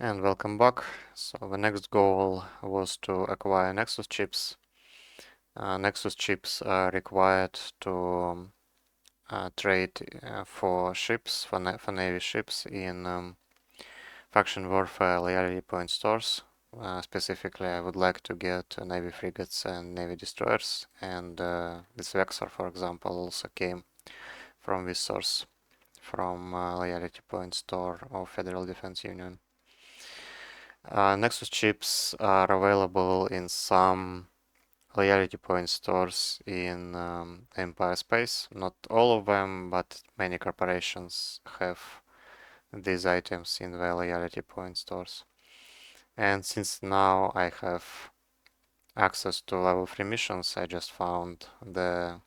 And welcome back. So the next goal was to acquire Nexus chips. Nexus chips are required to trade for ships, for Navy ships in faction warfare loyalty point stores. Specifically, I would like to get Navy frigates and Navy destroyers, and this Vexor, for example, also came from this source, from loyalty point store of Federal Defense Union. Nexus chips are available in some loyalty point stores in Empire Space. Not all of them, but many corporations have these items in the loyalty point stores. And since now I have access to level 3 missions, I just found the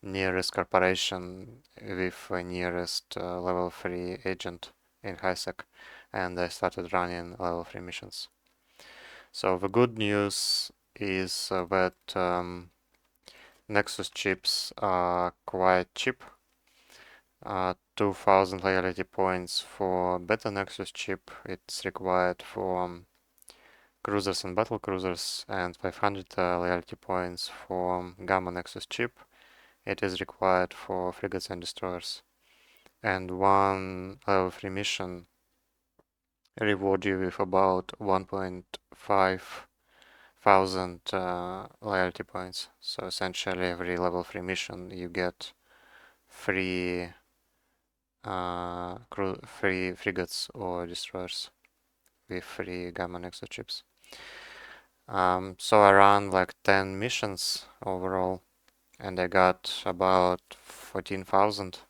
nearest corporation with the nearest level 3 agent in HiSec, and I started running level 3 missions. So the good news is that Nexus chips are quite cheap. 2000 loyalty points for beta Nexus chip, it's required for cruisers and battle cruisers, and 500 loyalty points for gamma Nexus chip. It is required for frigates and destroyers. And one level 3 mission reward you with about 1.5 thousand loyalty points. So essentially every level 3 mission you get free free frigates or destroyers with free gamma Nexus chips. So I ran like 10 missions overall, and I got about 14,000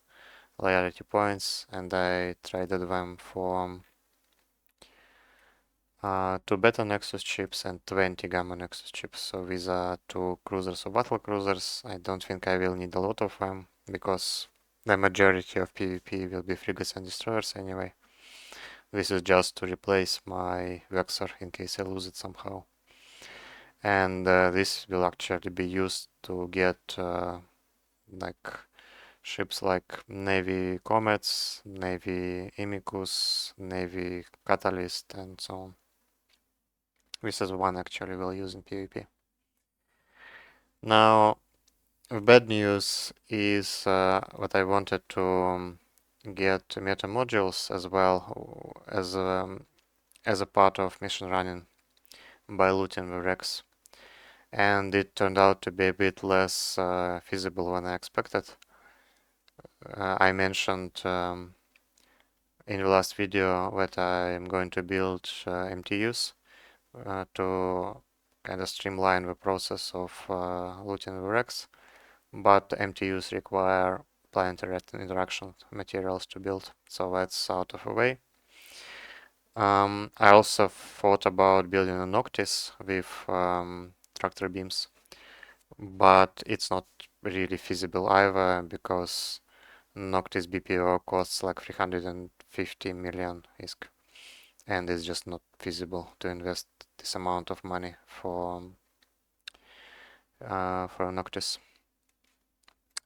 loyalty points, and I traded them for 2 beta Nexus chips and 20 gamma Nexus chips. So these are 2 cruisers or battle cruisers. I don't think I will need a lot of them, because the majority of PvP will be frigates and destroyers anyway. This is just to replace my Vexor in case I lose it somehow. And this will actually be used to get like ships like Navy Comets, Navy Imicus, Navy Catalyst, and so on. This is one actually we'll use in PvP. Now, bad news is what I wanted to get meta modules as well as a part of mission running by looting the wrecks, and it turned out to be a bit less feasible than I expected. I mentioned in the last video that I am going to build MTUs to kind of streamline the process of looting the wrecks, but MTUs require planetary interaction materials to build, so that's out of the way. I also thought about building a Noctis with tractor beams, but it's not really feasible either, because Noctis BPO costs like 350 million ISK, and it's just not feasible to invest this amount of money for Noctis.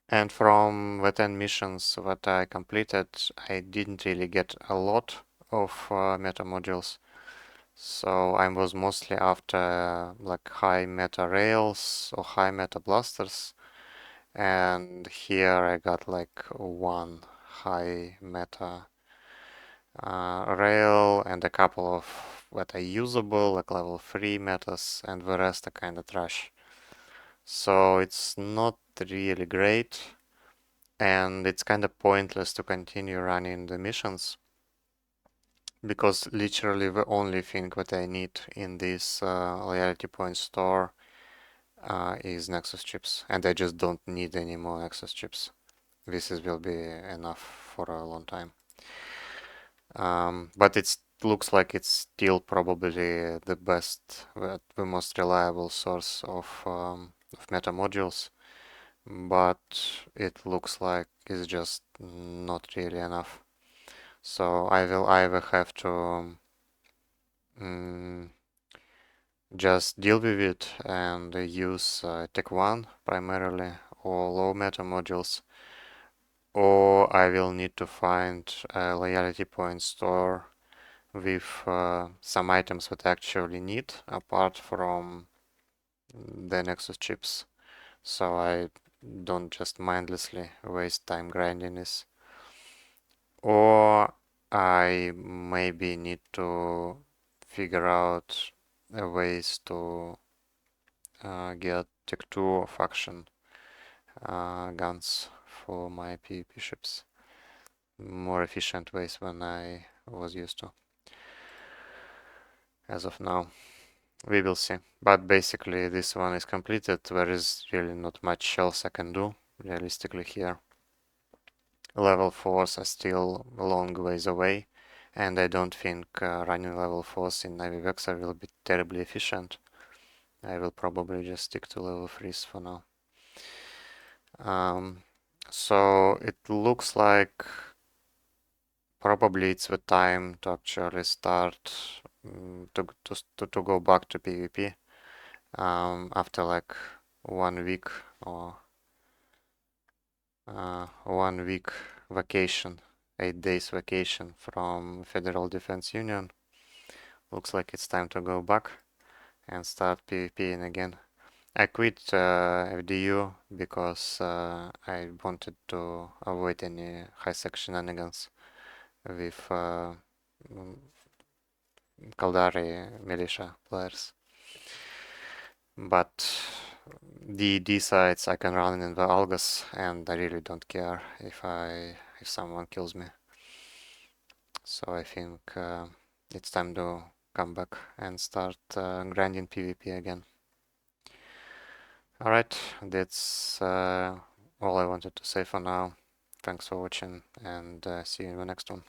And from the 10 missions that I completed, I didn't really get a lot of meta modules. So I was mostly after like high meta rails or high meta blasters. And here I got like one high meta rail and a couple of that are usable, like level 3 metas, and the rest are kind of trash. So it's not really great, and it's kind of pointless to continue running the missions, because literally the only thing that I need in this loyalty point store is Nexus chips, and I just don't need any more Nexus chips. This will be enough for a long time. But it looks like it's still probably the best, the most reliable source of meta modules, but it looks like it's just not really enough. So I will either have to just deal with it and use Tech 1 primarily, or low meta modules, or I will need to find a loyalty point store with some items that I actually need apart from the Nexus chips, so I don't just mindlessly waste time grinding this. Or I maybe need to figure out ways to get Tech 2 or faction guns for my PvP ships. More efficient ways than I was used to as of now. We will see. But basically this one is completed. There is really not much else I can do realistically here. Level 4s are still a long ways away, and I don't think running level 4s in Navy Vexor will be terribly efficient. I will probably just stick to level 3s for now. So it looks like probably it's the time to actually start to go back to PvP after like 1 week or 1 week vacation, 8 days vacation from Federal Defense Union. Looks like it's time to go back and start PvPing again. I quit FDU because I wanted to avoid any high-sec shenanigans with Kaldari militia players. But the sites I can run in the Algas, and I really don't care if someone kills me. So I think it's time to come back and start grinding PvP again. Alright, that's all I wanted to say for now. Thanks for watching, and see you in the next one.